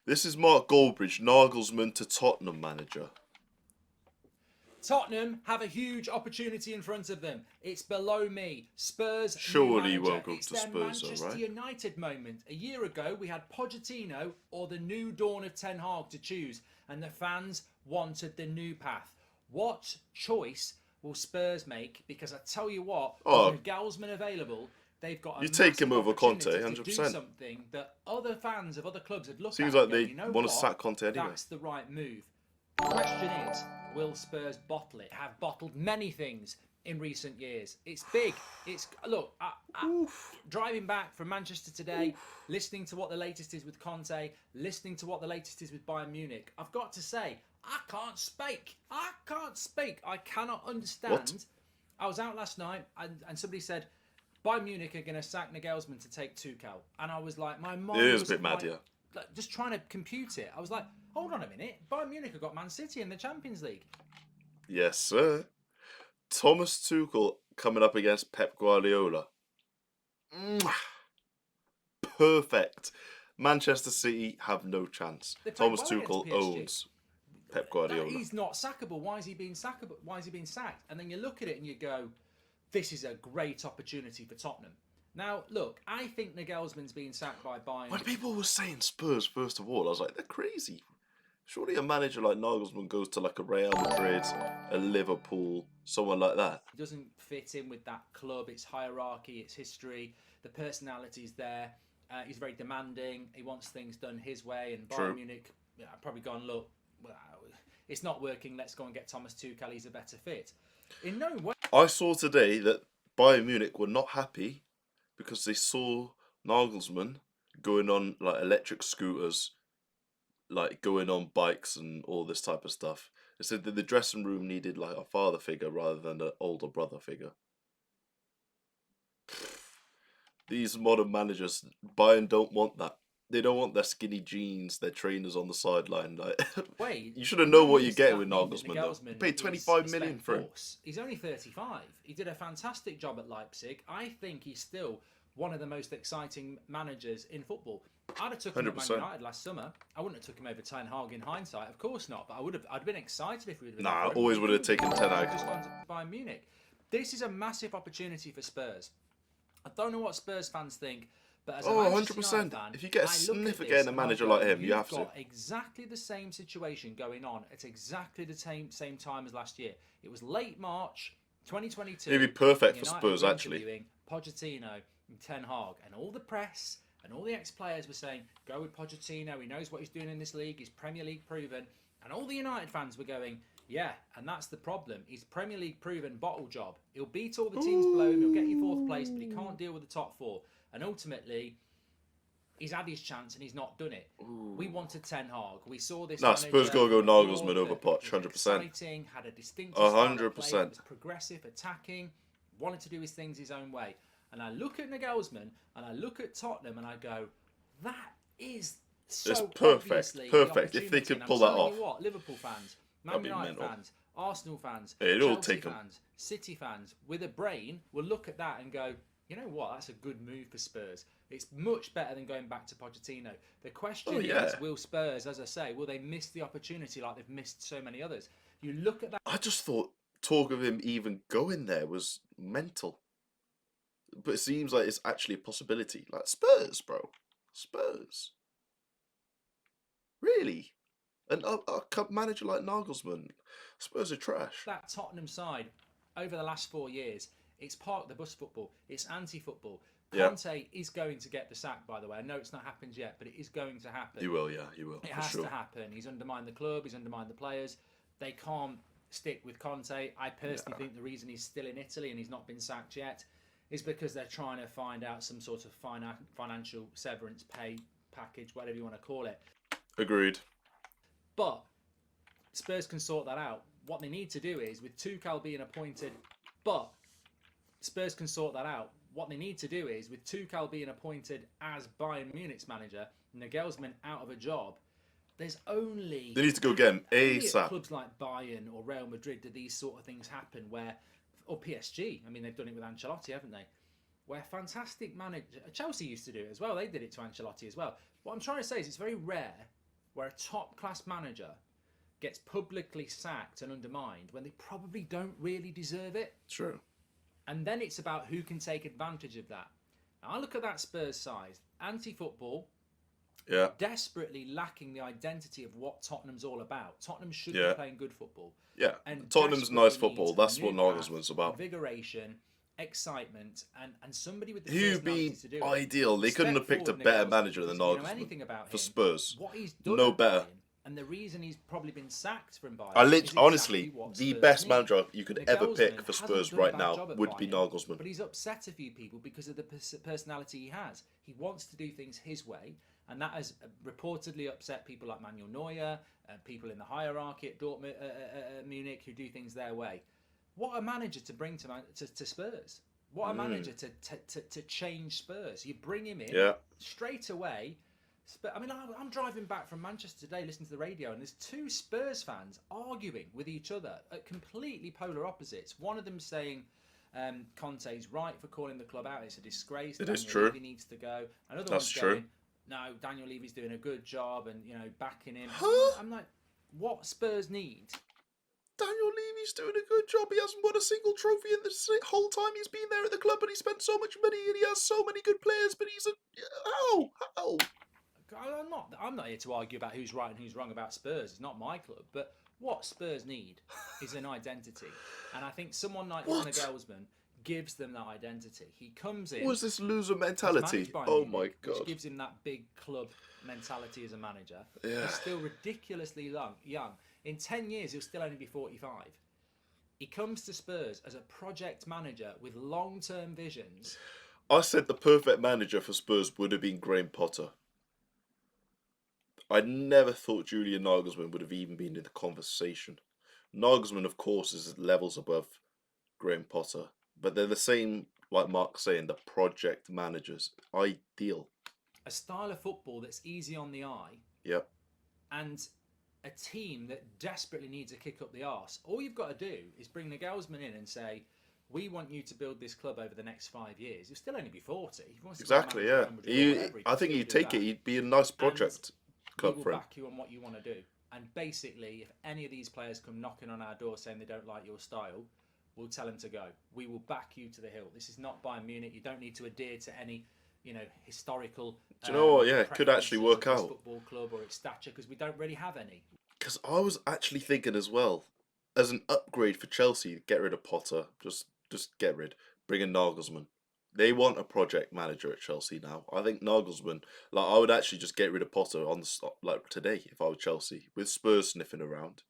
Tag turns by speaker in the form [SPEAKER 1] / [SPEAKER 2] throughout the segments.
[SPEAKER 1] This is Mark Goldbridge, Nagelsmann to Tottenham manager.
[SPEAKER 2] Tottenham have a huge opportunity in front of them. It's below me. Spurs.
[SPEAKER 1] Surely
[SPEAKER 2] new
[SPEAKER 1] you won't
[SPEAKER 2] manager.
[SPEAKER 1] go
[SPEAKER 2] It's
[SPEAKER 1] to
[SPEAKER 2] their
[SPEAKER 1] Spurs, though,
[SPEAKER 2] Manchester
[SPEAKER 1] right?
[SPEAKER 2] United moment. A year ago, we had Pochettino or the new dawn of Ten Hag to choose, and the fans wanted the new path. What choice will Spurs make? Because I tell you what, with Nagelsmann available, they've got a
[SPEAKER 1] You take him
[SPEAKER 2] massive
[SPEAKER 1] over Conte,
[SPEAKER 2] opportunity to do
[SPEAKER 1] 100%.
[SPEAKER 2] something that other fans of other clubs would look
[SPEAKER 1] Seems
[SPEAKER 2] at
[SPEAKER 1] like
[SPEAKER 2] and go,
[SPEAKER 1] they
[SPEAKER 2] you know
[SPEAKER 1] want to
[SPEAKER 2] what?
[SPEAKER 1] sack Conte anyway.
[SPEAKER 2] That's the right move. The question is, will Spurs bottle it? Have bottled many things in recent years. It's big. It's look. Driving back from Manchester today, listening to what the latest is with Conte, listening to what the latest is with Bayern Munich. I've got to say, I can't speak. I can't speak. I cannot understand.
[SPEAKER 1] What?
[SPEAKER 2] I was out last night and somebody said Bayern Munich are going to sack Nagelsmann to take Tuchel, and I was like, my mind
[SPEAKER 1] It is
[SPEAKER 2] was
[SPEAKER 1] a bit mad, yeah.
[SPEAKER 2] like, just trying to compute it. I was like, hold on a minute. Bayern Munich have got Man City in the Champions League.
[SPEAKER 1] Yes, sir. Thomas Tuchel coming up against Pep Guardiola. Perfect. Manchester City have no chance.
[SPEAKER 2] They played
[SPEAKER 1] Thomas
[SPEAKER 2] well against
[SPEAKER 1] Tuchel
[SPEAKER 2] PSG.
[SPEAKER 1] owns Pep Guardiola.
[SPEAKER 2] He's not sackable. Why is he being sackable? Why is he being sacked? And then you look at it and you go, this is a great opportunity for Tottenham. Now, look, I think Nagelsmann's being sacked by Bayern.
[SPEAKER 1] When people were saying Spurs, first of all, I was like, they're crazy. Surely a manager like Nagelsmann goes to like a Real Madrid, a Liverpool, someone like that.
[SPEAKER 2] He doesn't fit in with that club. It's hierarchy, it's history. The personality's there. He's very demanding. He wants things done his way. And Bayern Munich, probably gone, look, well, it's not working. Let's go and get Thomas Tuchel. He's a better fit. In no way.
[SPEAKER 1] I saw today that Bayern Munich were not happy because they saw Nagelsmann going on like electric scooters, like going on bikes and all this type of stuff. They said that the dressing room needed like a father figure rather than an older brother figure. These modern managers, Bayern don't want that. They don't want their skinny jeans, their trainers on the sideline. Like,
[SPEAKER 2] Wait,
[SPEAKER 1] you should have known what you're getting with Nagelsmann, though. You paid 25 million for him.
[SPEAKER 2] He's only 35. He did a fantastic job at Leipzig. I think he's still one of the most exciting managers in football. I'd have took him at Man
[SPEAKER 1] 100%.
[SPEAKER 2] United last summer. I wouldn't have took him over Ten Hag in hindsight, of course not. But I'd been excited if we would have.
[SPEAKER 1] Nah, I always would have taken Ten Hag.
[SPEAKER 2] Just gone to Bayern Munich. This is a massive opportunity for Spurs. I don't know what Spurs fans think, but as a Manchester
[SPEAKER 1] 100%.
[SPEAKER 2] United fan,
[SPEAKER 1] If you get a
[SPEAKER 2] I look
[SPEAKER 1] sniff
[SPEAKER 2] at
[SPEAKER 1] at
[SPEAKER 2] this
[SPEAKER 1] getting a
[SPEAKER 2] and I
[SPEAKER 1] manager
[SPEAKER 2] go,
[SPEAKER 1] like him, you have
[SPEAKER 2] you've
[SPEAKER 1] to.
[SPEAKER 2] got exactly the same situation going on at exactly the same time as last year. It was late March 2022.
[SPEAKER 1] It'd be perfect
[SPEAKER 2] and
[SPEAKER 1] for
[SPEAKER 2] United
[SPEAKER 1] Spurs,
[SPEAKER 2] were
[SPEAKER 1] actually.
[SPEAKER 2] interviewing Pochettino and Ten Hag, and all the press and all the ex-players were saying, go with Pochettino, he knows what he's doing in this league, he's Premier League proven. And all the United fans were going, yeah, and that's the problem. He's Premier League proven bottle job. He'll beat all the teams below him, he'll get you fourth place, but he can't deal with the top four. And ultimately, he's had his chance and he's not done it. We wanted Ten Hag. We saw this.
[SPEAKER 1] Nah, Spurs gotta go Nagelsmann over Poch, 100%.
[SPEAKER 2] Exciting, had a distinctive
[SPEAKER 1] 100%.
[SPEAKER 2] style of play, was progressive, attacking, wanted to do his things his own way. And I look at Nagelsmann and I look at Tottenham and I go, that is so
[SPEAKER 1] It's perfect,
[SPEAKER 2] obviously
[SPEAKER 1] perfect.
[SPEAKER 2] the
[SPEAKER 1] If they
[SPEAKER 2] opportunity.
[SPEAKER 1] could
[SPEAKER 2] And
[SPEAKER 1] pull
[SPEAKER 2] I'm
[SPEAKER 1] that
[SPEAKER 2] telling
[SPEAKER 1] off,
[SPEAKER 2] you what, Liverpool fans, Man
[SPEAKER 1] that'd be
[SPEAKER 2] United
[SPEAKER 1] mental.
[SPEAKER 2] fans, Arsenal fans,
[SPEAKER 1] It'll
[SPEAKER 2] Chelsea
[SPEAKER 1] take 'em.
[SPEAKER 2] fans, City fans with a brain will look at that and go, you know what, that's a good move for Spurs. It's much better than going back to Pochettino. The question is, will Spurs, as I say, will they miss the opportunity like they've missed so many others? You look at that.
[SPEAKER 1] I just thought talk of him even going there was mental. But it seems like it's actually a possibility. Like Spurs, bro. Spurs. Really? And a manager like Nagelsmann. Spurs are trash.
[SPEAKER 2] That Tottenham side, over the last 4 years, it's park the bus football. It's anti-football. Conte is going to get the sack, by the way. I know it's not happened yet, but it is going to happen.
[SPEAKER 1] He will, yeah, he will.
[SPEAKER 2] It has to happen. He's undermined the club. He's undermined the players. They can't stick with Conte. I personally think the reason he's still in Italy and he's not been sacked yet is because they're trying to find out some sort of financial severance pay package, whatever you want to call it.
[SPEAKER 1] Agreed.
[SPEAKER 2] But Spurs can sort that out. What they need to do is, with Tuchel being appointed, Spurs can sort that out. What they need to do is, with Tuchel being appointed as Bayern Munich's manager, Nagelsmann out of a job, there's only...
[SPEAKER 1] They need to go get him
[SPEAKER 2] only
[SPEAKER 1] ASAP.
[SPEAKER 2] at clubs like Bayern or Real Madrid do these sort of things happen where... Or PSG. I mean, they've done it with Ancelotti, haven't they? Where fantastic manager... Chelsea used to do it as well. They did it to Ancelotti as well. What I'm trying to say is it's very rare where a top-class manager gets publicly sacked and undermined when they probably don't really deserve it.
[SPEAKER 1] True.
[SPEAKER 2] And then it's about who can take advantage of that. Now, I look at that Spurs side, anti-football,
[SPEAKER 1] Yeah.
[SPEAKER 2] desperately lacking the identity of what Tottenham's all about. Tottenham should be
[SPEAKER 1] Yeah.
[SPEAKER 2] playing good football.
[SPEAKER 1] Yeah.
[SPEAKER 2] And
[SPEAKER 1] Tottenham's
[SPEAKER 2] desperately
[SPEAKER 1] nice football.
[SPEAKER 2] needs
[SPEAKER 1] That's
[SPEAKER 2] a
[SPEAKER 1] what
[SPEAKER 2] new
[SPEAKER 1] Nagelsmann's
[SPEAKER 2] path,
[SPEAKER 1] about.
[SPEAKER 2] Invigoration, excitement, and somebody with the
[SPEAKER 1] He'd
[SPEAKER 2] personality
[SPEAKER 1] be
[SPEAKER 2] to do it.
[SPEAKER 1] ideal. They couldn't have picked a better manager than
[SPEAKER 2] Anything
[SPEAKER 1] Nagelsmann
[SPEAKER 2] about
[SPEAKER 1] for
[SPEAKER 2] him,
[SPEAKER 1] Spurs.
[SPEAKER 2] what he's done
[SPEAKER 1] No
[SPEAKER 2] at
[SPEAKER 1] better.
[SPEAKER 2] Bayern, and the reason he's probably been sacked from Bayern.
[SPEAKER 1] I
[SPEAKER 2] is
[SPEAKER 1] literally, honestly,
[SPEAKER 2] exactly what
[SPEAKER 1] the
[SPEAKER 2] Spurs
[SPEAKER 1] best
[SPEAKER 2] need.
[SPEAKER 1] manager you could ever pick
[SPEAKER 2] Nagelsmann
[SPEAKER 1] for
[SPEAKER 2] hasn't
[SPEAKER 1] Spurs
[SPEAKER 2] done a
[SPEAKER 1] right
[SPEAKER 2] bad
[SPEAKER 1] now
[SPEAKER 2] job at
[SPEAKER 1] would be
[SPEAKER 2] Bayern,
[SPEAKER 1] Nagelsmann.
[SPEAKER 2] But he's upset a few people because of the personality he has. He wants to do things his way, and that has reportedly upset people like Manuel Neuer and people in the hierarchy at Dortmund, Munich who do things their way. What a manager to bring to Spurs. What a manager to change Spurs. You bring him in straight away. I mean, I'm driving back from Manchester today, listening to the radio, and there's two Spurs fans arguing with each other at completely polar opposites. One of them saying Conte's right for calling the club out. It's a disgrace.
[SPEAKER 1] It is
[SPEAKER 2] Daniel
[SPEAKER 1] true.
[SPEAKER 2] Levy needs to go. Another
[SPEAKER 1] That's
[SPEAKER 2] one's
[SPEAKER 1] true.
[SPEAKER 2] going, no, Daniel Levy's doing a good job and, backing him.
[SPEAKER 1] Huh?
[SPEAKER 2] I'm like, what Spurs need?
[SPEAKER 1] Daniel Levy's doing a good job. He hasn't won a single trophy in the whole time he's been there at the club, and he spent so much money, and he has so many good players. But he's how?
[SPEAKER 2] I'm not here to argue about who's right and who's wrong about Spurs. It's not my club. But what Spurs need is an identity, and I think someone like Nagelsmann gives them that identity. He comes in.
[SPEAKER 1] What is this loser
[SPEAKER 2] he's
[SPEAKER 1] mentality?
[SPEAKER 2] managed by
[SPEAKER 1] Oh
[SPEAKER 2] Munich,
[SPEAKER 1] my god!
[SPEAKER 2] Which gives him that big club mentality as a manager.
[SPEAKER 1] Yeah.
[SPEAKER 2] He's still ridiculously young. In 10 years, he'll still only be 45. He comes to Spurs as a project manager with long-term visions.
[SPEAKER 1] I said the perfect manager for Spurs would have been Graham Potter. I never thought Julian Nagelsmann would have even been in the conversation. Nagelsmann, of course, is levels above Graham Potter, but they're the same, like Mark's saying, the project managers. Ideal.
[SPEAKER 2] A style of football that's easy on the eye.
[SPEAKER 1] Yep.
[SPEAKER 2] And a team that desperately needs a kick up the arse. All you've got to do is bring Nagelsmann in and say, we want you to build this club over the next 5 years. He'll still only be 40. If he wants to
[SPEAKER 1] Exactly, yeah. I think he'd take it. He'd be a nice project club
[SPEAKER 2] for him. He will back you on what you want to do. And basically, if any of these players come knocking on our door saying they don't like your style, we'll tell them to go. We will back you to the hill. This is not Bayern Munich. You don't need to adhere to any, historical.
[SPEAKER 1] Do you know what? Yeah, it could actually work
[SPEAKER 2] out.
[SPEAKER 1] out.
[SPEAKER 2] Football club or its stature, because we don't really have any.
[SPEAKER 1] Because I was actually thinking as well, as an upgrade for Chelsea, get rid of Potter. Just get rid. Bring in Nagelsmann. They want a project manager at Chelsea now. I think Nagelsmann, I would actually just get rid of Potter on the today if I were Chelsea, with Spurs sniffing around.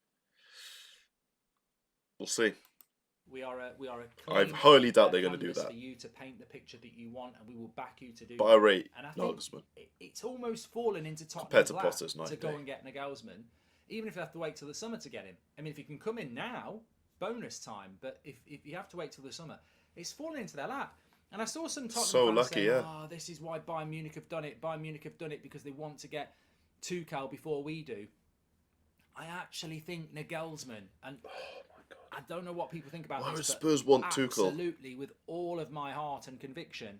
[SPEAKER 1] We'll see.
[SPEAKER 2] We are a
[SPEAKER 1] I highly doubt they're going to do
[SPEAKER 2] canvas
[SPEAKER 1] that.
[SPEAKER 2] for you to paint the picture that you want, and we will back you to do.
[SPEAKER 1] But I rate
[SPEAKER 2] and I think
[SPEAKER 1] Nagelsmann.
[SPEAKER 2] It's almost fallen into
[SPEAKER 1] Compared
[SPEAKER 2] Tottenham's
[SPEAKER 1] to
[SPEAKER 2] lap
[SPEAKER 1] Potter's night
[SPEAKER 2] to go
[SPEAKER 1] day.
[SPEAKER 2] and get Nagelsmann, even if you have to wait till the summer to get him. I mean, if you can come in now, bonus time. But if you have to wait till the summer, it's fallen into their lap. And I saw some Tottenham fans saying, "Oh, this is why Bayern Munich have done it. Bayern Munich have done it because they want to get Tuchel before we do." I actually think Nagelsmann, and I don't know what people think about
[SPEAKER 1] Why
[SPEAKER 2] this,
[SPEAKER 1] would
[SPEAKER 2] but
[SPEAKER 1] Spurs want Tuchel?
[SPEAKER 2] absolutely, with all of my heart and conviction,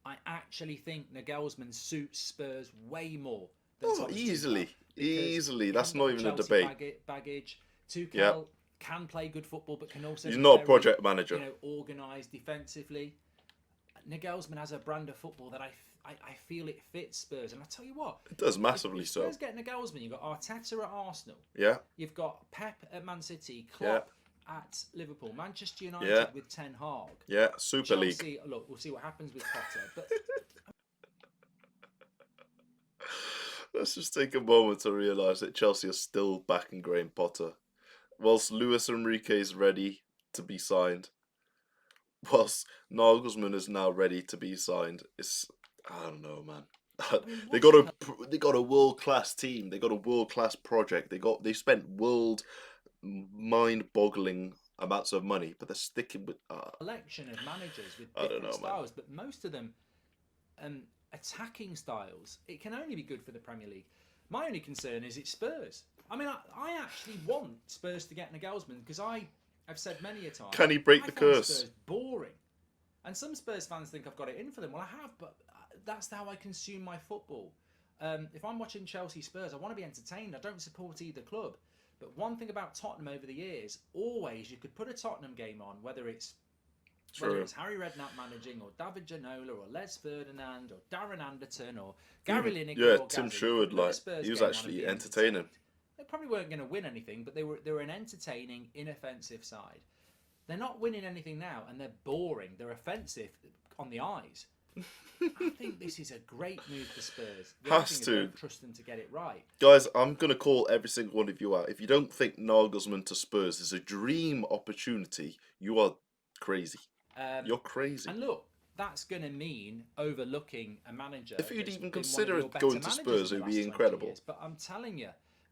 [SPEAKER 2] I actually think Nagelsmann suits Spurs way more than Thomas
[SPEAKER 1] easily.
[SPEAKER 2] Tuchel, because
[SPEAKER 1] Easily.
[SPEAKER 2] he
[SPEAKER 1] That's
[SPEAKER 2] hasn't
[SPEAKER 1] not
[SPEAKER 2] got
[SPEAKER 1] even a
[SPEAKER 2] Chelsea
[SPEAKER 1] debate.
[SPEAKER 2] Baggage. Tuchel
[SPEAKER 1] Yeah.
[SPEAKER 2] can play good football, but can also
[SPEAKER 1] He's
[SPEAKER 2] be
[SPEAKER 1] not a
[SPEAKER 2] very,
[SPEAKER 1] project manager.
[SPEAKER 2] organised defensively. Nagelsmann has a brand of football that I feel it fits Spurs, and I tell you what,
[SPEAKER 1] It does massively
[SPEAKER 2] if
[SPEAKER 1] so.
[SPEAKER 2] Spurs get Nagelsmann, you've got Arteta at Arsenal,
[SPEAKER 1] Yeah.
[SPEAKER 2] you've got Pep at Man City, Klopp at Liverpool, Manchester United
[SPEAKER 1] Yeah.
[SPEAKER 2] with Ten Hag.
[SPEAKER 1] Yeah. Super League.
[SPEAKER 2] Chelsea, look, we'll see what happens with Potter, but
[SPEAKER 1] Let's just take a moment to realise that Chelsea are still backing Graham Potter. Whilst Luis Enrique is ready to be signed, whilst Nagelsmann is now ready to be signed, I don't know, man. They got a world class team. They got a world class project. They spent mind boggling amounts of money, but they're sticking with
[SPEAKER 2] selection of managers with
[SPEAKER 1] I don't
[SPEAKER 2] different
[SPEAKER 1] know, man.
[SPEAKER 2] styles, but most of them attacking styles. It can only be good for the Premier League. My only concern is it's Spurs. I mean, I actually want Spurs to get Nagelsmann because I've said many a time.
[SPEAKER 1] Can he break the
[SPEAKER 2] find
[SPEAKER 1] curse?
[SPEAKER 2] Spurs boring, and some Spurs fans think I've got it in for them. Well, I have, but that's how I consume my football. If I'm watching Chelsea Spurs, I want to be entertained. I don't support either club. But one thing about Tottenham over the years, always you could put a Tottenham game on, whether it's Harry Redknapp managing, or David Ginola, or Les Ferdinand, or Darren Anderton, or Gary Lineker, or
[SPEAKER 1] Tim
[SPEAKER 2] Gazza.
[SPEAKER 1] Sherwood,
[SPEAKER 2] Put a
[SPEAKER 1] like
[SPEAKER 2] Spurs
[SPEAKER 1] he was
[SPEAKER 2] game on and
[SPEAKER 1] actually
[SPEAKER 2] be
[SPEAKER 1] entertaining.
[SPEAKER 2] entertained. They probably weren't going to win anything, but they were an entertaining, inoffensive side. They're not winning anything now, and they're boring. They're offensive on the eyes. I think this is a great move for Spurs. The only thing is, don't trust them to get it right.
[SPEAKER 1] Guys, I'm going to call every single one of you out. If you don't think Nagelsmann to Spurs is a dream opportunity, you are crazy. You're crazy.
[SPEAKER 2] And look, that's going to mean overlooking a manager.
[SPEAKER 1] If you'd
[SPEAKER 2] that's
[SPEAKER 1] even
[SPEAKER 2] been
[SPEAKER 1] consider
[SPEAKER 2] one of your
[SPEAKER 1] going
[SPEAKER 2] better
[SPEAKER 1] to
[SPEAKER 2] managers
[SPEAKER 1] Spurs,
[SPEAKER 2] in
[SPEAKER 1] it
[SPEAKER 2] the
[SPEAKER 1] would be
[SPEAKER 2] last 20
[SPEAKER 1] incredible.
[SPEAKER 2] years. But I'm telling you,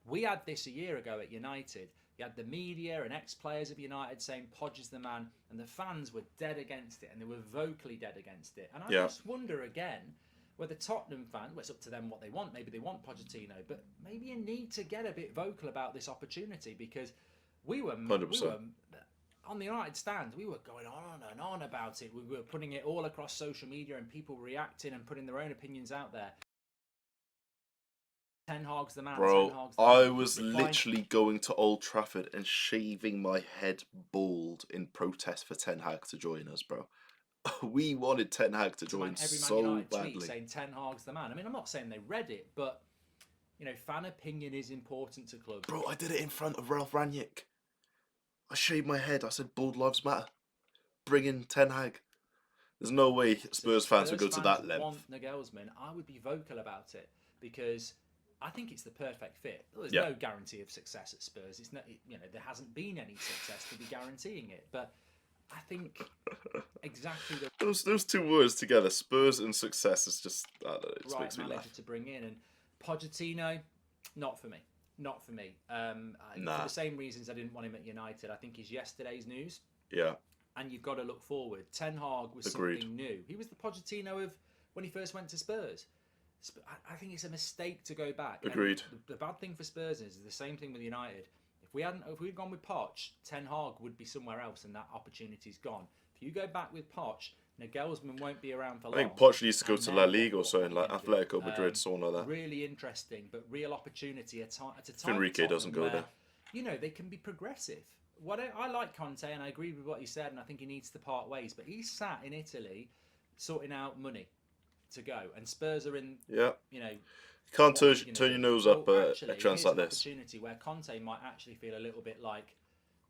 [SPEAKER 2] we had this a year ago at United. You had the media and ex-players of United saying Podge is the man, and the fans were dead against it, and they were vocally dead against it. And I just wonder again whether Tottenham fans, well, it's up to them what they want. Maybe they want Pochettino, but maybe you need to get a bit vocal about this opportunity, because we were
[SPEAKER 1] 100%.
[SPEAKER 2] On the United stand, we were going on and on about it. We were putting it all across social media and people reacting and putting their own opinions out there. Ten Hag's the man.
[SPEAKER 1] Bro,
[SPEAKER 2] Ten Hag's the
[SPEAKER 1] I
[SPEAKER 2] man.
[SPEAKER 1] was literally going to Old Trafford and shaving my head bald in protest for Ten Hag to join us, bro. We wanted Ten Hag to join so
[SPEAKER 2] United
[SPEAKER 1] badly.
[SPEAKER 2] Tweet saying Ten Hag's the man. I mean, I'm not saying they read it, but you know, fan opinion is important to clubs.
[SPEAKER 1] Bro, I did it in front of Ralph Rangnick. I shaved my head. I said, "Bald lives matter." Bring in Ten Hag. There's no way Spurs fans would go to that length.
[SPEAKER 2] Want Nagelsmann, I would be vocal about it, because I think it's the perfect fit. There's no guarantee of success at Spurs. It's not, you know, there hasn't been any success to be guaranteeing it. But I think exactly
[SPEAKER 1] those two words together, Spurs and success, is just, I don't know, it just makes me laugh.
[SPEAKER 2] to bring in. And Pochettino, not for me. Not for me. For the same reasons I didn't want him at United. I think he's yesterday's news.
[SPEAKER 1] Yeah.
[SPEAKER 2] And you've got to look forward. Ten Hag was something new. He was the Pochettino of when he first went to Spurs. I think it's a mistake to go back.
[SPEAKER 1] Agreed.
[SPEAKER 2] The bad thing for Spurs is the same thing with United. If we'd gone with Poch, Ten Hag would be somewhere else, and that opportunity's gone. If you go back with Poch, Nagelsmann won't be around for long.
[SPEAKER 1] I think Poch needs to go to La Liga or something, like Atletico Madrid, someone like that.
[SPEAKER 2] Really interesting, but real opportunity at a time.
[SPEAKER 1] Enrique doesn't go there.
[SPEAKER 2] You know, they can be progressive. I like Conte, and I agree with what he said, and I think he needs to part ways. But he's sat in Italy sorting out money to go, and Spurs are in.
[SPEAKER 1] Yeah.
[SPEAKER 2] You know,
[SPEAKER 1] you can't turn your nose up at a chance like this.
[SPEAKER 2] Opportunity where Conte might actually feel a little bit like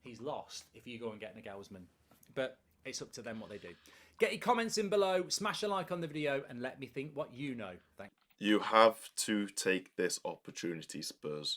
[SPEAKER 2] he's lost if you go and get Nagelsmann. But it's up to them what they do. Get your comments in below, smash a like on the video, and let me think what you know. Thanks.
[SPEAKER 1] You have to take this opportunity, Spurs.